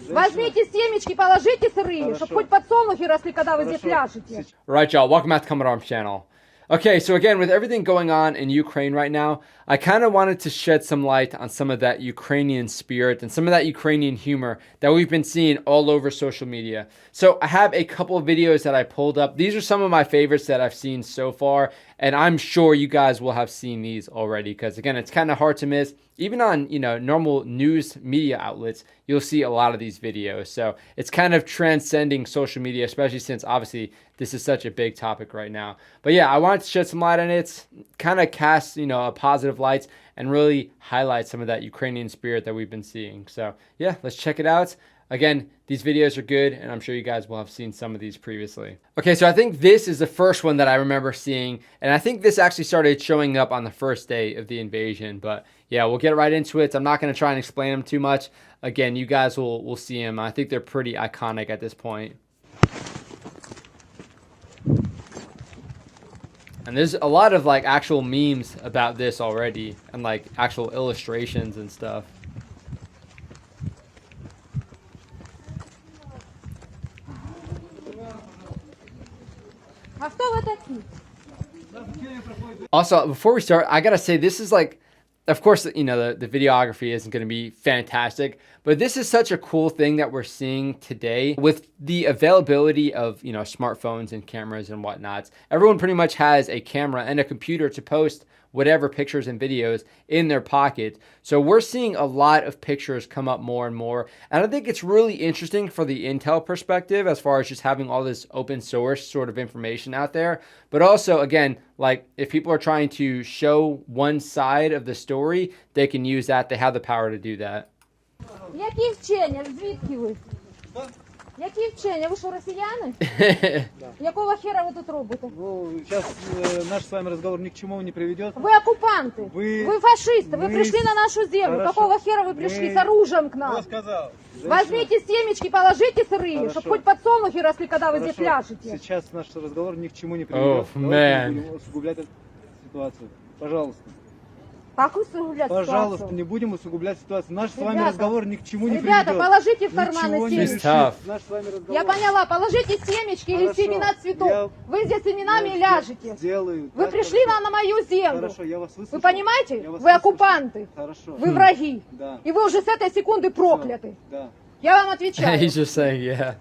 Возьмите семечки, положите сырые, чтобы хоть подсолнухи росли, когда вы здесь ляжете. Right, y'all. Welcome back to Combat Arms channel. Okay, so again, with everything going on in Ukraine right now, I kind of wanted to shed some light on some of that Ukrainian spirit and some of that Ukrainian humor that we've been seeing all over social media. So I have a couple of videos that I pulled up. These are some of my favorites that I've seen so far, and I'm sure you guys will have seen these already because, again, it's kind of hard to miss. Even on, normal news media outlets, you'll see a lot of these videos. So it's kind of transcending social media, especially since obviously this is such a big topic right now. But yeah, I wanted to shed some light on it, kind of cast, a positive light and really highlight some of that Ukrainian spirit that we've been seeing. So yeah, let's check it out. Again, these videos are good, and I'm sure you guys will have seen some of these previously. Okay, so I think this is the first one that I remember seeing, and I think this actually started showing up on the first day of the invasion. But yeah, we'll get right into it. I'm not going to try and explain them too much. Again, you guys will see them. I think they're pretty iconic at this point. And there's a lot of like actual memes about this already, and like actual illustrations and stuff. Also, before we start, I gotta say, this is like, of course, the videography isn't going to be fantastic, but this is such a cool thing that we're seeing today with the availability of, smartphones and cameras and whatnot. Everyone pretty much has a camera and a computer to post whatever pictures and videos in their pocket. So we're seeing a lot of pictures come up more and more. And I think it's really interesting for the intel perspective as far as just having all this open source sort of information out there. But also, again, like if people are trying to show one side of the story, they can use that. They have the power to do that. Які вчення? Звідки ви? Які вчення? Ви що, росіяни? Якого хера ви тут робите? Ну, сейчас наш с вами разговор ни к чему не приведет. Вы оккупанты. Вы фашисты. Вы пришли на нашу землю. Хорошо. Какого хера вы пришли с оружием к Кто нам? сказал? Возьмите семечки, положите сырые, чтобы хоть подсолнухи росли, когда вы здесь ляжете. Сейчас наш разговор ни к чему не приведет. Man. Не будем усугублять эту ситуацию. Пожалуйста. Как усугублять Пожалуйста, ситуацию? не будем усугублять ситуацию. Наш с вами Ребята, разговор ни к чему не Ребята, приведет. положите в карманы Ничего не семечки. решит Tough. наш с вами разговор. Я поняла, положите семечки или Хорошо. семена цветов. Вы здесь семенами Я ляжете. сделаю. Вы Да, пришли хорошо. на мою землю. Хорошо, я вас выслушал. Вы понимаете? Я вас Вы выслушал. оккупанты. Хорошо. Вы враги. Да. И вы уже с этой секунды прокляты. Да. Я вам отвечаю. He's just saying, yeah.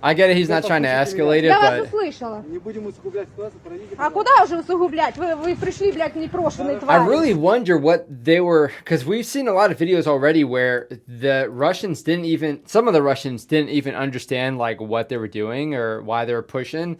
I get it, he's not trying to escalate it, Я вас but услышала. Не будем усугублять ситуацию. Пройдите, А пожалуйста. куда уже усугублять? Вы пришли, блядь, непрошенные I твари. really wonder what they were, because we've seen a lot of videos already where the Russians some of the Russians didn't even understand like what they were doing or why they were pushing.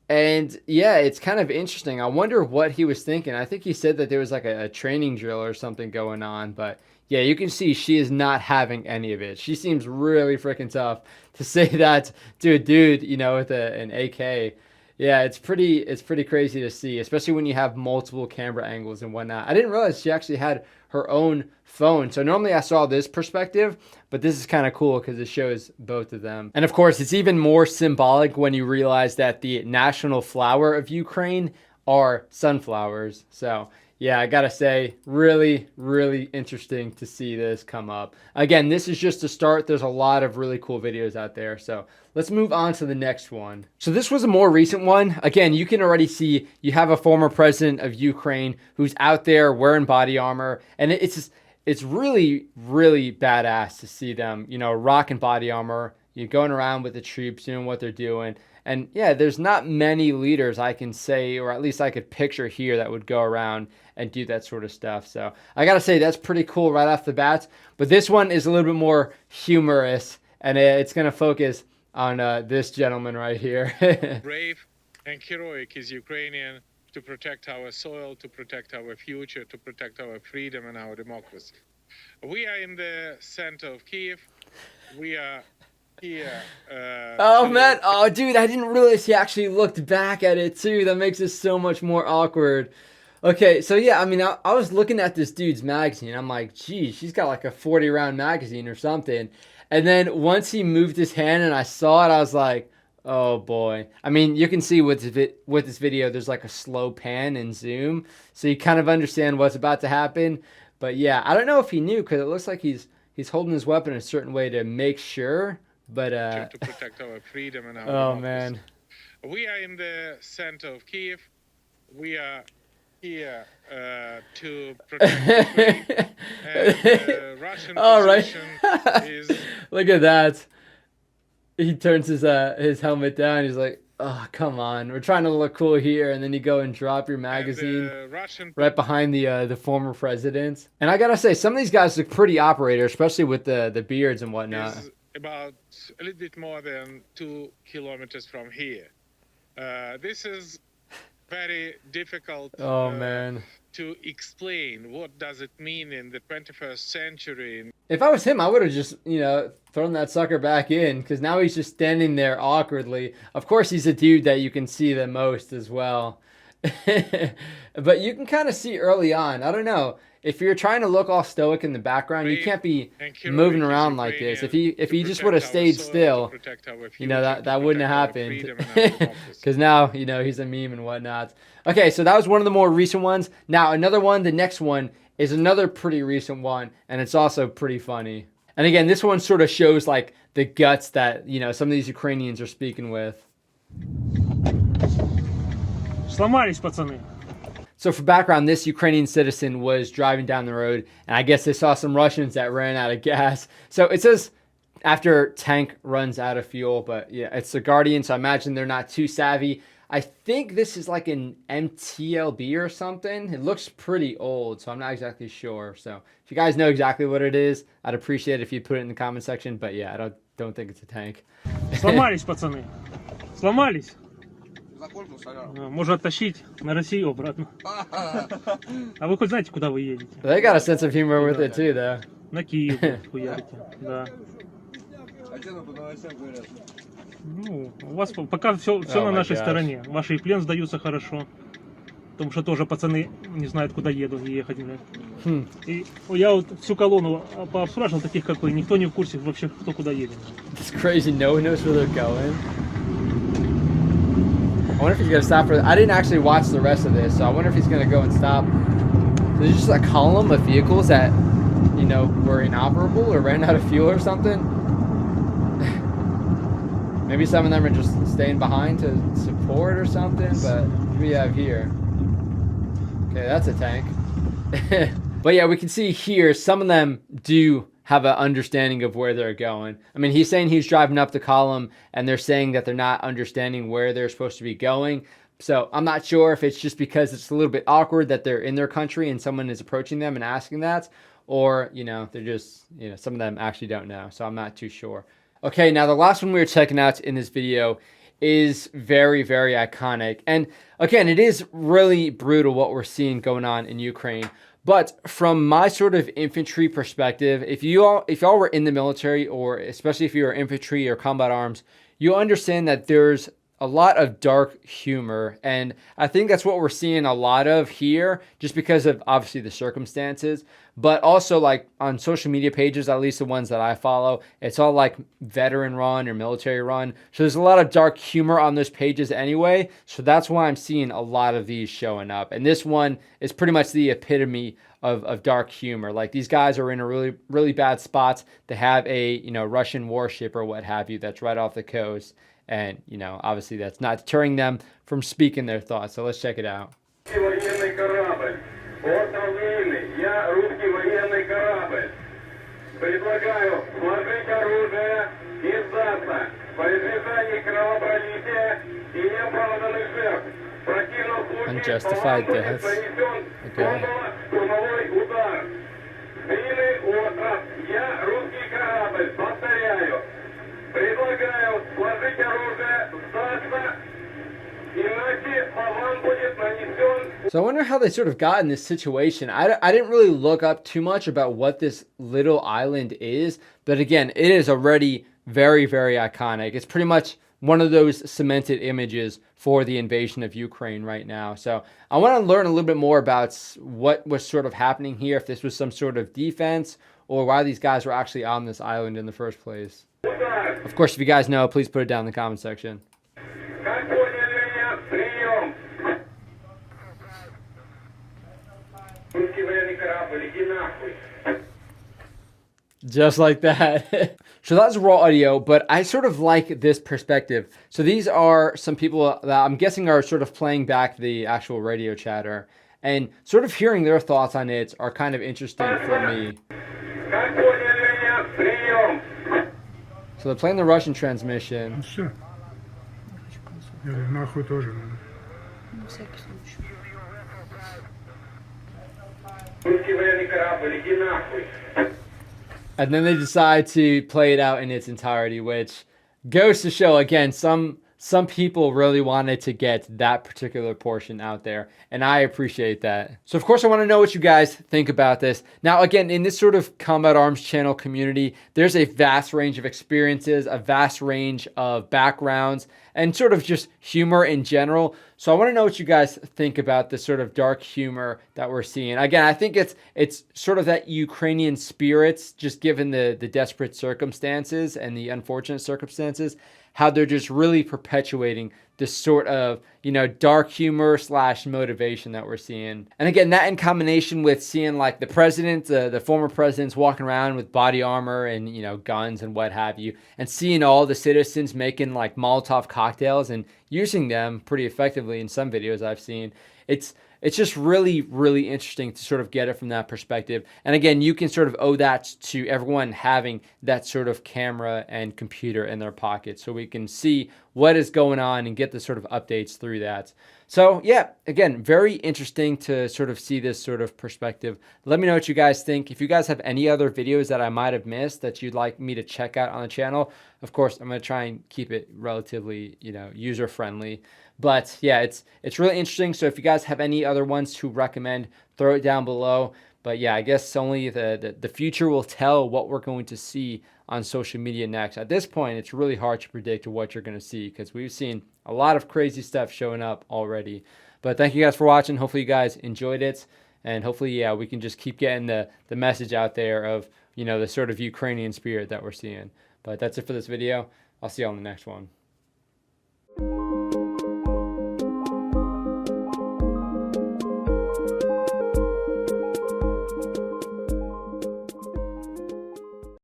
And yeah, it's kind of interesting. I wonder what he was thinking. I think he said that there was like a training drill or something going on, but yeah, you can see she is not having any of it. She seems really freaking tough to say that to a dude, with an AK. Yeah, it's pretty crazy to see, especially when you have multiple camera angles and whatnot. I didn't realize she actually had her own phone. So normally I saw this perspective, but this is kind of cool because it shows both of them. And of course, it's even more symbolic when you realize that the national flower of Ukraine are sunflowers. So yeah, I gotta say, really, really interesting to see this come up. Again, this is just a start. There's a lot of really cool videos out there. So let's move on to the next one. So this was a more recent one. Again, you can already see you have a former president of Ukraine who's out there wearing body armor. And it's really, really badass to see them, rocking body armor. You're going around with the troops doing what they're doing. And yeah, there's not many leaders I can say, or at least I could picture here that would go around and do that sort of stuff. So I gotta say, that's pretty cool right off the bat. But this one is a little bit more humorous, and it's gonna focus on this gentleman right here. Brave and heroic is Ukrainian to protect our soil, to protect our future, to protect our freedom and our democracy. We are in the center of Kiev. We are here. Oh man, oh dude, I didn't realize he actually looked back at it too. That makes it so much more awkward. Okay, so yeah, I mean, I was looking at this dude's magazine. I'm like, geez, she's got like a 40-round magazine or something. And then once he moved his hand and I saw it, I was like, oh boy. I mean, you can see with this video, there's like a slow pan and zoom. So you kind of understand what's about to happen. But yeah, I don't know if he knew, because it looks like he's he's holding his weapon a certain way to make sure, but to protect our freedom and our oh democracy. man. We are in the center of Kiev. We are here to protect Ukraine. And the Russian position is... Look at that. He turns his helmet down. He's like, "Oh, come on. We're trying to look cool here." And then you go and drop your magazine right behind the former president. And I gotta say, some of these guys look pretty operator, especially with the beards and whatnot. Is about a little bit more than 2 kilometers from here. This is very difficult to explain. What does it mean in the 21st century? If I was him, I would have just, thrown that sucker back in, because now he's just standing there awkwardly. Of course, he's a dude that you can see the most as well. But you can kind of see early on. I don't know. If you're trying to look all stoic in the background, you can't be moving around like this. If he just would have stayed still, that wouldn't have happened. Because now, he's a meme and whatnot. Okay, so that was one of the more recent ones. Now, another one, the next one, is another pretty recent one, and it's also pretty funny. And again, this one sort of shows, like, the guts that, some of these Ukrainians are speaking with. Сломались, пацаны. So for background, this Ukrainian citizen was driving down the road, and I guess they saw some Russians that ran out of gas. So it says after tank runs out of fuel, but yeah, it's the Guardian, so I imagine they're not too savvy. I think this is like an MTLB or something. It looks pretty old, so I'm not exactly sure. So if you guys know exactly what it is, I'd appreciate it if you put it in the comment section. But yeah, I don't think it's a tank. Сломались, пацаны. Сломались. Можно оттащить на Россию обратно. А вы хоть знаете, куда вы едете? They got a sense of humor with it too, though. На Киев хуярите, да. Ну, у вас пока все на нашей стороне. Ваши и плен сдаются хорошо. Потому что тоже пацаны не знают, куда едут ехать. И я вот всю колонну пообспрашивал таких, как вы. Никто не в курсе вообще, кто куда едет. It's crazy. No one knows where they're going. I wonder if he's gonna stop for. I didn't actually watch the rest of this, so I wonder if he's gonna go and stop. So there's just a column of vehicles that, were inoperable or ran out of fuel or something. Maybe some of them are just staying behind to support or something. But what do we have here? Okay, that's a tank. But yeah, we can see here some of them do have an understanding of where they're going. I mean, he's saying he's driving up the column, and they're saying that they're not understanding where they're supposed to be going. So I'm not sure if it's just because it's a little bit awkward that they're in their country and someone is approaching them and asking that, or, they're just, some of them actually don't know. So I'm not too sure. Okay, now the last one we were checking out in this video is very, very iconic. And again, it is really brutal what we're seeing going on in Ukraine. But from my sort of infantry perspective, if y'all were in the military, or especially if you were infantry or combat arms, you understand that there's a lot of dark humor. And I think that's what we're seeing a lot of here, just because of obviously the circumstances, but also like on social media pages, at least the ones that I follow, it's all like veteran run or military run. So there's a lot of dark humor on those pages anyway. So that's why I'm seeing a lot of these showing up. And this one is pretty much the epitome of dark humor. Like, these guys are in a really, really bad spot. They have a, Russian warship or what have you that's right off the coast. And, obviously that's not deterring them from speaking their thoughts. So let's check it out. Unjustified deaths. Okay. So I wonder how they sort of got in this situation. I didn't really look up too much about what this little island is, but again, it is already very, very iconic. It's pretty much one of those cemented images for the invasion of Ukraine right now. So I want to learn a little bit more about what was sort of happening here, if this was some sort of defense, or why these guys were actually on this island in the first place. Of course, if you guys know, please put it down in the comment section. Just like that. So that's raw audio, but I sort of like this perspective. So these are some people that I'm guessing are sort of playing back the actual radio chatter, and sort of hearing their thoughts on it are kind of interesting for me. So they're playing the Russian transmission. Все. Нахуй тоже надо. На всякий случай. And then they decide to play it out in its entirety, which goes to show, again, some people really wanted to get that particular portion out there, and I appreciate that. So of course I want to know what you guys think about this. Now again, in this sort of Combat Arms channel community, there's a vast range of experiences, a vast range of backgrounds, and sort of just humor in general. So I want to know what you guys think about this sort of dark humor that we're seeing. Again, I think it's sort of that Ukrainian spirit, just given the desperate circumstances and the unfortunate circumstances, how they're just really perpetuating this sort of, you know, dark humor / motivation that we're seeing. And again, that in combination with seeing like the president, the former presidents walking around with body armor and, you know, guns and what have you, and seeing all the citizens making like Molotov cocktails and using them pretty effectively in some videos I've seen. It's just really, really interesting to sort of get it from that perspective. And again, you can sort of owe that to everyone having that sort of camera and computer in their pocket, so we can see what is going on and get the sort of updates through that. So yeah, again, very interesting to sort of see this sort of perspective. Let me know what you guys think. If you guys have any other videos that I might have missed that you'd like me to check out on the channel, of course, I'm going to try and keep it relatively, you know, user friendly. But yeah, it's really interesting. So if you guys have any other ones to recommend, throw it down below. But yeah, I guess only the future will tell what we're going to see on social media next. At this point, it's really hard to predict what you're going to see because we've seen a lot of crazy stuff showing up already. But thank you guys for watching. Hopefully you guys enjoyed it. And hopefully, yeah, we can just keep getting the message out there of, you know, the sort of Ukrainian spirit that we're seeing. But that's it for this video. I'll see you on the next one.